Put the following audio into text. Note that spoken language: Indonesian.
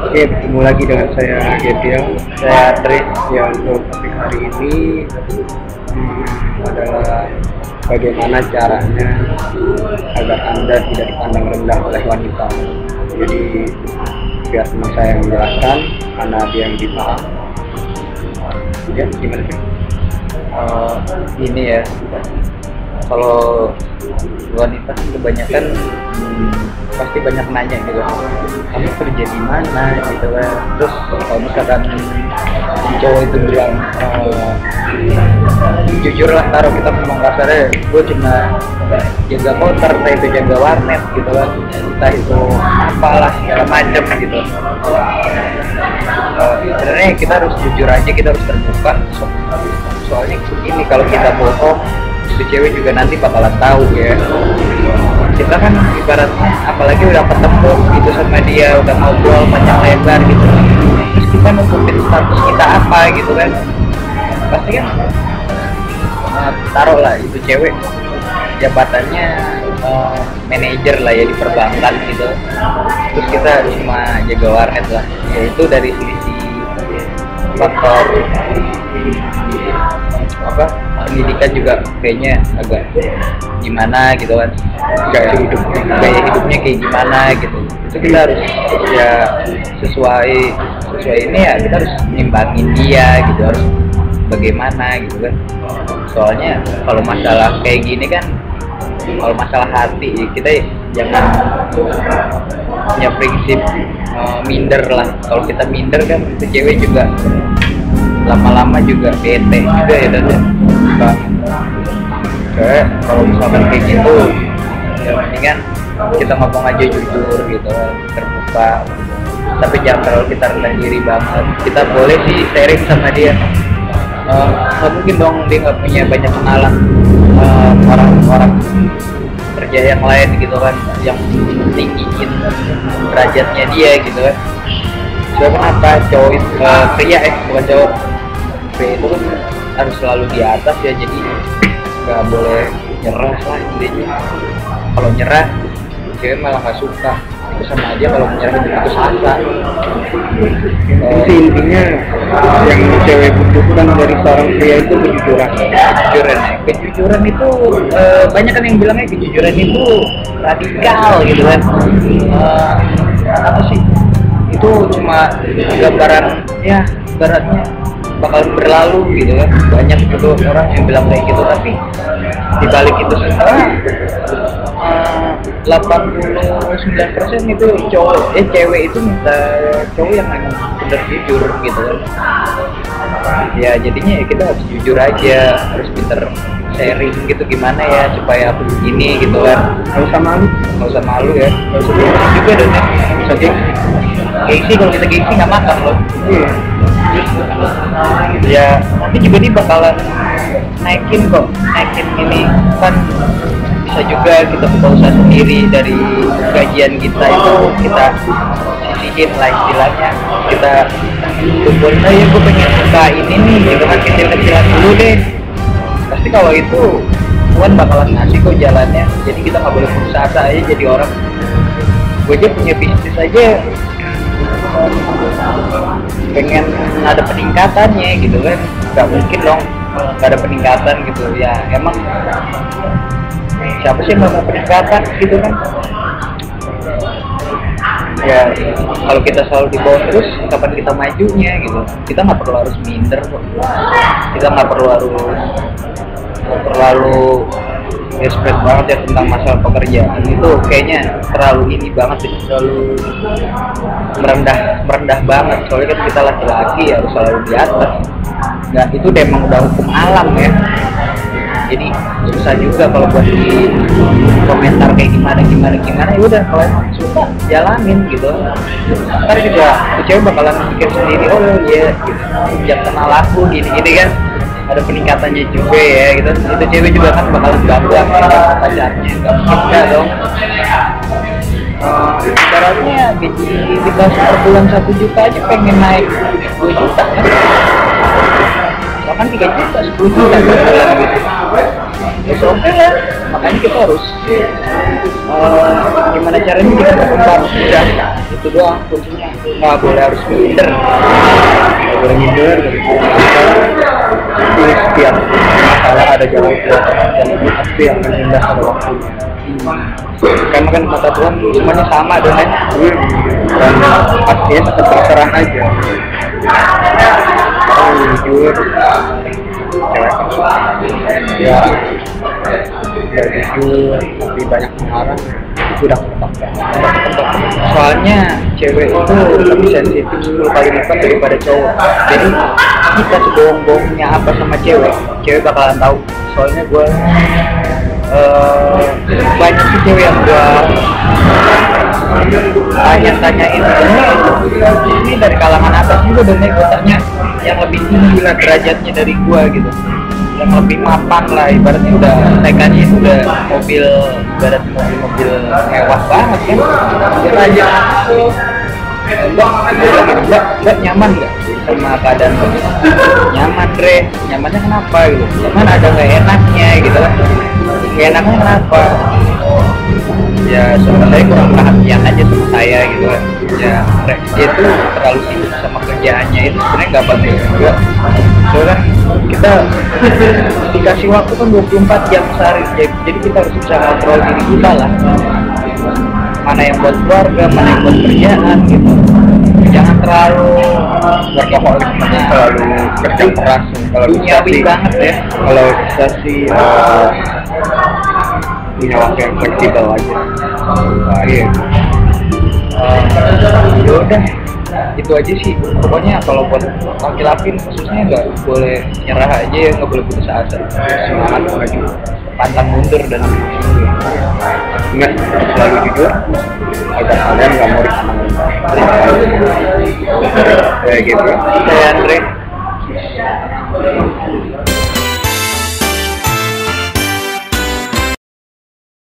Oke, ketemu lagi dengan saya Gabriel. Saya Tris. Ya, untuk topik hari ini adalah bagaimana caranya agar Anda tidak dipandang rendah oleh wanita. Jadi biar teman saya yang menjelaskan, karena dia yang lebih paham. Ya, gimana sih? Ini ya, kalau wanita kebanyakan pasti banyak nanya gitu, kamu kerja di mana gitu kan. Terus kalau misalkan si cowok itu bilang jujur lah, taruh kita ngomong kasarnya, gue cuma jaga counter, entah itu jaga warnet gitu kan, entah itu apalah segala macam gitu. Sebenarnya kita harus jujur aja, kita harus terbuka. Soalnya ini kalau kita bohong, si cewek juga nanti bakalan tahu ya. Kita kan ibaratnya apalagi udah ketemu gitu sama dia, udah ngobrol panjang lebar gitu, terus kita nutupin status kita apa gitu kan, pasti kan taruh lah itu cewek jabatannya manajer lah ya di perbankan gitu, terus kita cuma jaga warnet lah, yaitu dari sisi faktor pendidikan juga kayaknya agak gimana gitu kan, gaya hidupnya kayak gimana gitu. Itu kita harus ya sesuai ini ya, kita harus nimbangin dia gitu, harus bagaimana gitu kan. Soalnya kalau masalah kayak gini kan, kalau masalah hati kita jangan punya prinsip minder lah. Kalau kita minder kan itu cewek juga lama-lama juga bete juga ya, dan kayak kalau misalkan kayak gitu ya mendingan kita ngomong aja jujur gitu, terbuka, tapi jangan terlalu kita rendah diri banget. Kita boleh sih sharing sama dia, nggak mungkin dong dia nggak punya banyak kenalan orang-orang kerja yang lain gitu kan, yang tinggiin derajatnya dia gitu kan. So, kenapa cowok pria bukan cowok, pria itu kan harus selalu di atas ya, jadi nggak boleh nyerah lah intinya. Kalau nyerah cewek malah nggak suka, itu sama aja kalau menyerah itu putus asa. Intinya yang cewek butuhkan dari seorang pria itu kejujuran. Kejujuran itu banyak kan yang bilangnya kejujuran itu radikal gitu kan. Apa sih? Itu cuma gambaran ya, ibaratnya bakal berlalu gitu kan. Banyak gitu orang yang bilang kayak gitu, tapi dibalik itu semua 89% itu cewek itu minta cowok yang emang bener jujur gitu kan. Ya jadinya ya kita harus jujur aja, harus pinter sharing gitu, gimana ya supaya aku begini gitu kan. Nggak usah malu ya, nggak usah gengsi juga dan nggak usah gengsi. Kalau kita gengsi nggak makan loh. Ya nanti juga dia bakalan naikin ini kan, bisa juga kita buka usaha sendiri dari gajian kita itu, kita sisihin lah istilahnya, kita kumpulin aja, gue pengen buka ini nih gitu kan, kecil-kecilan dulu deh. Pasti kalau itu Tuhan bakalan ngasih kok jalannya. Jadi kita nggak boleh putus asa aja jadi orang. Gue aja punya bisnis aja pengen ada peningkatannya gitu kan, nggak mungkin dong nggak ada peningkatan gitu ya. Emang siapa sih yang mau peningkatan gitu kan ya. Kalau kita selalu di bawah terus, kapan kita majunya gitu. Kita nggak perlu harus minder kok, kita nggak perlu desperate banget ya tentang masalah pekerjaan. Itu kayaknya terlalu ini banget sih, terlalu merendah banget. Soalnya kan kita laki-laki harus selalu di atas. Nah itu emang udah hukum alam ya. Jadi susah juga kalau buat di komentar kayak gimana. Ya udah, kalau emang suka jalanin gitu. Ntar juga cewek bakalan mikir sendiri, oh iya gitu, jangan kenal aku gini kan. Ada peningkatannya juga ya gitu. Itu cewek juga kan bakalan bangga sama pacarnya, nggak mungkin dong. Ibaratnya gaji dikasih per bulan 1 juta aja pengen naik 2 juta kan, bahkan 3 juta, 10 juta per bulan gitu. Ya oke lah, makanya kita harus gimana caranya kita berkembang, udah itu doang kuncinya. nggak boleh harus minder. Nggak boleh minder dari itu. Setiap masalah ada jalan keluar dan itu pasti akan indah pada waktunya. Karena kan kata Tuhan semuanya sama dong kan. Dan pastinya tetap berserah aja. Orang jujur, cewek ya jujur tapi banyak mengarang itu udah ketebak. Soalnya cewek itu lebih sensitif 10 kali lipat daripada cowok. Jadi kita sebohong-bohongnya apa sama cewek, cewek bakalan tahu. Soalnya gue banyak sih cewek yang gue tanya-tanyain ini dari kalangan atas juga, dan gue tanya yang lebih tinggi lah derajatnya dari gue gitu, yang lebih mapan lah, ibaratnya udah naikannya itu udah mobil, ibarat mobil mewah banget kan. Dia aja mbak nyaman nggak sama keadaan lo? Nyaman Dre, nyamannya kenapa gitu? Cuman ada nggak enaknya gitu kan? Nggak enaknya kenapa? Ya sebenarnya kurang perhatian aja sama saya gitu kan. Ya dia tuh terlalu sibuk sama kerjaannya, itu sebenarnya nggak penting juga. Soalnya kita dikasih waktu kan 24 jam sehari, jadi kita harus bisa kontrol diri kita lah. Mana yang buat keluarga, mana yang buat kerjaan gitu. Jangan terlalu workaholic, terlalu kerja keras. Kalau bisa sih banget ya. Kalau bisa sih punya waktu yang fleksibel aja. Iya. Yaudah, itu aja sih. Pokoknya kalau buat laki-laki khususnya nggak boleh nyerah aja ya, nggak boleh putus asa. Semangat maju, Pantang mundur dan ingat selalu jujur agar kalian nggak mau dipandang rendah. Kayak gitu. saya Andre.